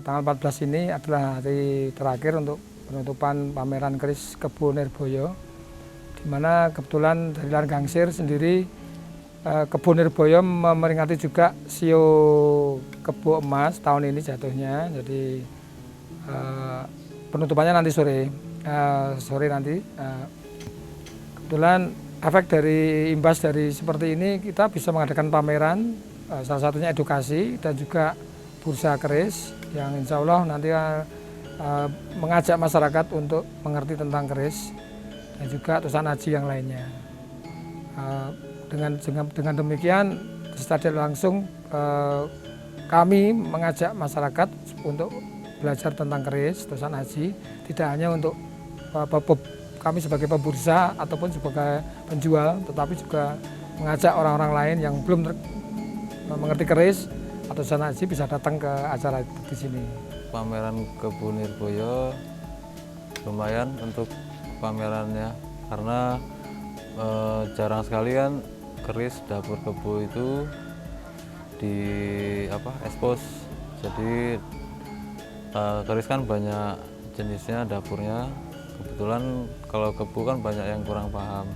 Tanggal 14 ini adalah hari terakhir untuk penutupan pameran keris Kebo Nirboyo, di mana kebetulan dari Lahan Gangsir sendiri Kebo Nirboyo memperingati juga Sio Kebo Emas tahun ini jatuhnya. Jadi penutupannya nanti sore nanti. Kebetulan efek dari imbas dari seperti ini kita bisa mengadakan pameran, salah satunya edukasi dan juga bursa keris yang insya Allah nanti mengajak masyarakat untuk mengerti tentang keris dan juga tulisan aji yang lainnya. Dengan demikian secara langsung kami mengajak masyarakat untuk belajar tentang keris, tulisan aji, tidak hanya untuk kami sebagai pembursa ataupun sebagai penjual, tetapi juga mengajak orang-orang lain yang belum mengerti keris atau tulisan aji bisa datang ke acara di sini. Pameran Kebo Nirboyo lumayan untuk pamerannya karena jarang sekali kan keris dapur kebo itu di expose. Jadi keris kan banyak jenisnya dapurnya. Kebetulan kalau kebo kan banyak yang kurang paham.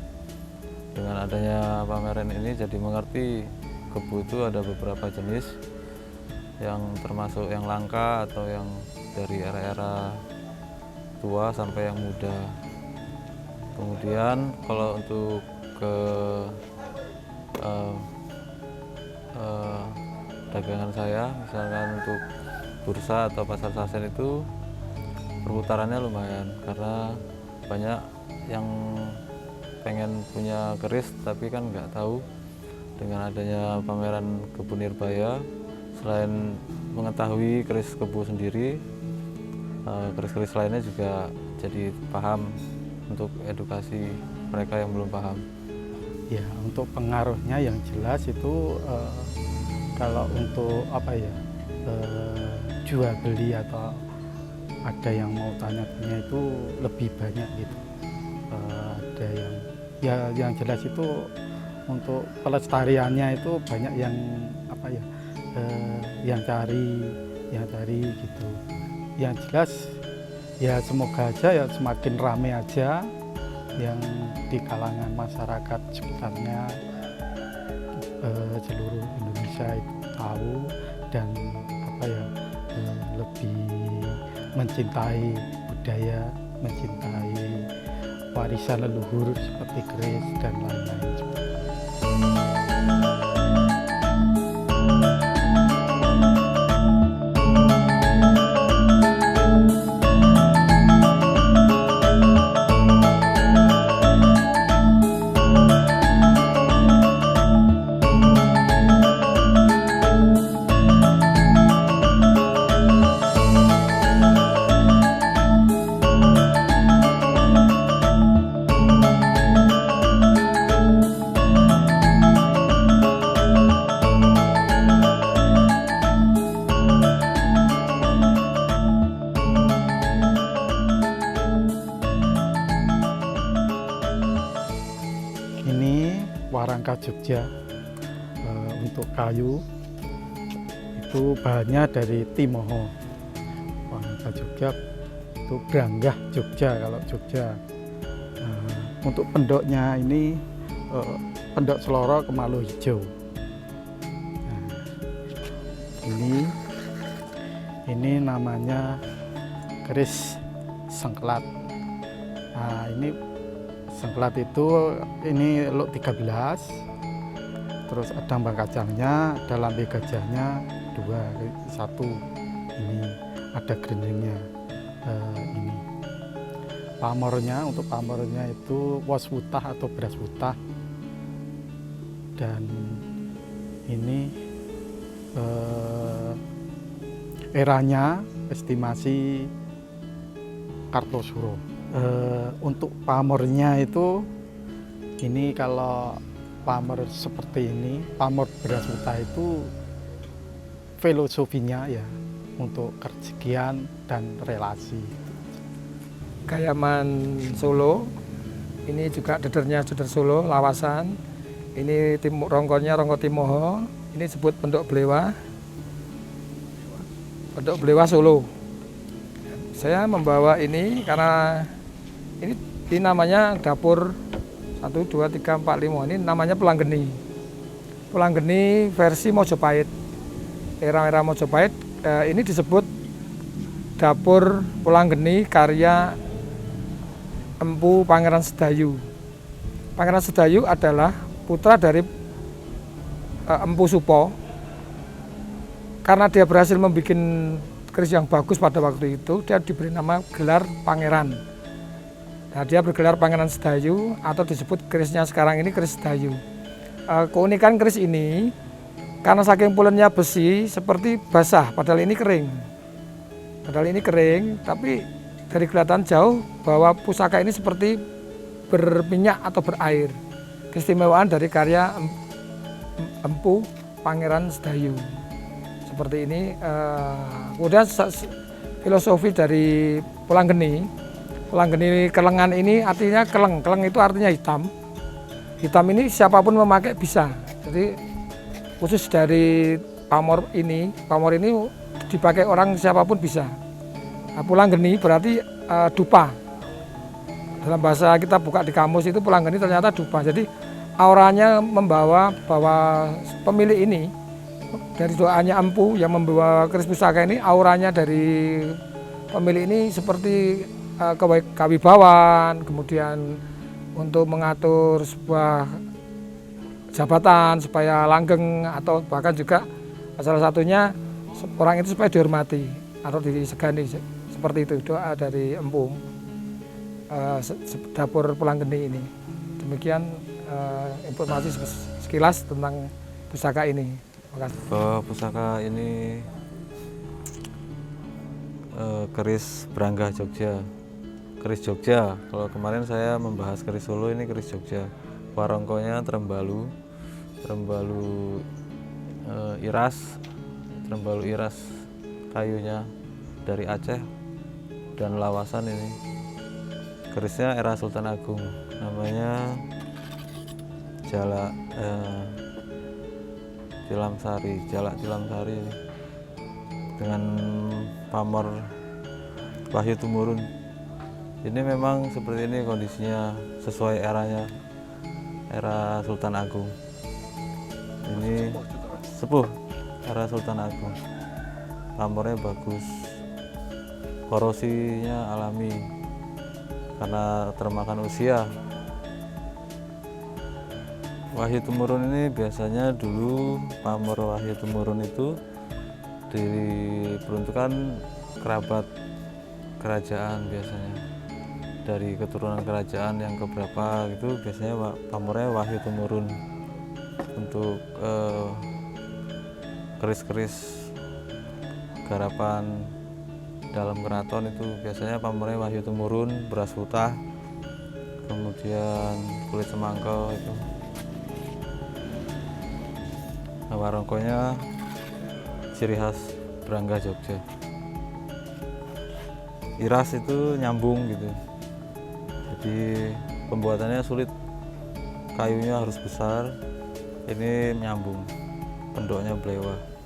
Dengan adanya pameran ini jadi mengerti kebo itu ada beberapa jenis yang termasuk yang langka atau yang dari era-era tua sampai yang muda. Kemudian kalau untuk ke dagangan saya, misalkan untuk bursa atau pasar sasen itu perputarannya lumayan karena banyak yang pengen punya keris tapi kan nggak tahu. Dengan adanya pameran Kebo Nirboyo, selain mengetahui keris kebo sendiri, keris-keris lainnya juga jadi paham untuk edukasi mereka yang belum paham. Ya, untuk pengaruhnya yang jelas itu kalau untuk jual beli atau ada yang mau tanya-tanya itu lebih banyak gitu. Ada yang jelas itu untuk pelestariannya itu banyak yang cari gitu. Yang jelas ya semoga aja ya semakin ramai aja yang di kalangan masyarakat sekitarnya, seluruh Indonesia itu tahu dan lebih mencintai budaya, mencintai warisan leluhur seperti keris dan lain-lain. Warangka Jogja untuk kayu itu bahannya dari Timoho. Warangka Jogja itu Branggah Jogja kalau Jogja. Untuk pendoknya ini pendok Seloro Kemalu Hijau. Ini namanya keris sengklat. Ini sengklat itu ini luk 13, terus ada ambang kacangnya, ada lambe gajahnya 2, 1. Ini ada gendengnya. Ini pamornya, untuk pamornya itu wos wutah atau beras wutah. Dan ini eranya estimasi Kartosuro. Untuk pamornya itu ini kalau pamor seperti ini, pamor beras wutah itu filosofinya ya untuk kerejekian dan relasi. Gayaman Solo, ini juga dedernya deder Solo, lawasan. Ini rongkonya rongko Timoho, ini disebut pendok Blewa. Bedok Blewa Solo. Saya membawa ini karena ini namanya dapur 1, 2, 3, 4, 5. Ini namanya Pulanggeni. Pulanggeni versi Mojopahit. Era Mojopahit ini disebut dapur Pulanggeni karya Empu Pangeran Sedayu. Pangeran Sedayu adalah putra dari Empu Supo. Karena dia berhasil membuat keris yang bagus pada waktu itu, dia diberi nama gelar Pangeran. Nah, dia bergelar Pangeran Sedayu atau disebut kerisnya sekarang ini keris Sedayu. Keunikan keris ini karena saking pulennya besi seperti basah, padahal ini kering. Tapi dari kelihatan jauh bahwa pusaka ini seperti berminyak atau berair. Keistimewaan dari karya Empu Pangeran Sedayu. Seperti ini. Kemudian filosofi dari Pulanggeni kelengan ini artinya keleng itu artinya hitam. Hitam ini siapapun memakai bisa. Jadi khusus dari pamor ini dipakai orang siapapun bisa. Nah, Pulanggeni berarti dupa. Dalam bahasa kita buka di kamus itu Pulanggeni ternyata dupa. Jadi auranya membawa bahwa pemilik ini dari doanya Empu yang membawa keris pusaka ini, auranya dari pemilik ini seperti kewibawaan, kemudian untuk mengatur sebuah jabatan supaya langgeng, atau bahkan juga salah satunya orang itu supaya dihormati atau disegani, seperti itu doa dari Empu dapur Pulanggeni ini. Demikian informasi sekilas tentang pusaka ini. Pusaka ini keris Branggah Jogja. Keris Jogja, kalau kemarin saya membahas keris Solo, ini keris Jogja. Warongkonya Trembalu iras, kayunya dari Aceh dan lawasan ini. Kerisnya era Sultan Agung, namanya Jalak Tilamsari ini, dengan pamor Wahyu Tumurun. Ini memang seperti ini kondisinya, sesuai eranya, era Sultan Agung. Ini sepuh era Sultan Agung. Pamornya bagus, korosinya alami karena termakan usia. Wahyu Tumurun ini biasanya dulu pamor Wahyu Tumurun itu diperuntukkan kerabat kerajaan, biasanya dari keturunan kerajaan yang keberapa gitu, biasanya pamornya Wahyu Tumurun. Untuk keris-keris garapan dalam keraton itu biasanya pamornya Wahyu Tumurun, beras putah, kemudian kulit semangka itu. Nah, warongkonya ciri khas Branggah Jogja. Iras itu nyambung gitu, jadi pembuatannya sulit, kayunya harus besar. Ini nyambung, pendoknya Blewa.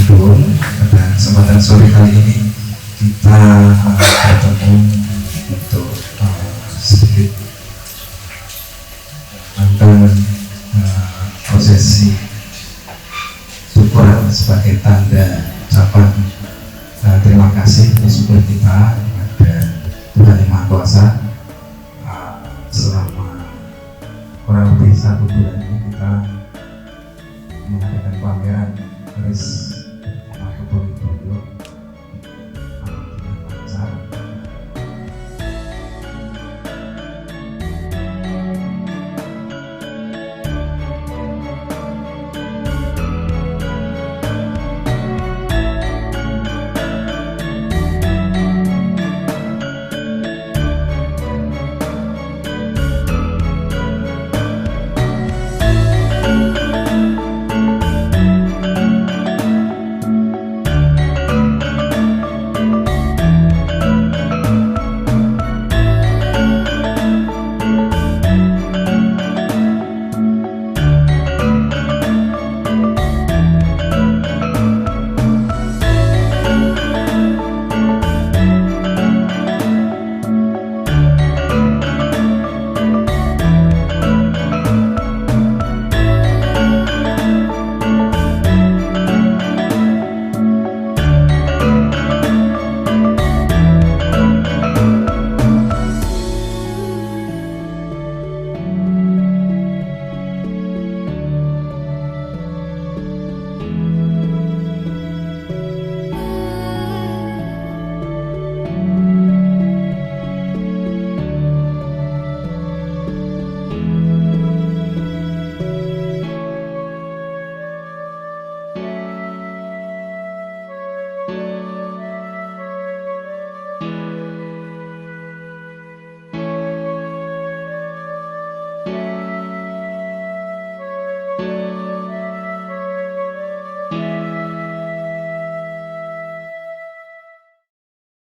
Pada kesempatan sore kali ini kita bertemu untuk sedikit tentang prosesi syukuran sebagai tanda ucapan terima kasih bangsa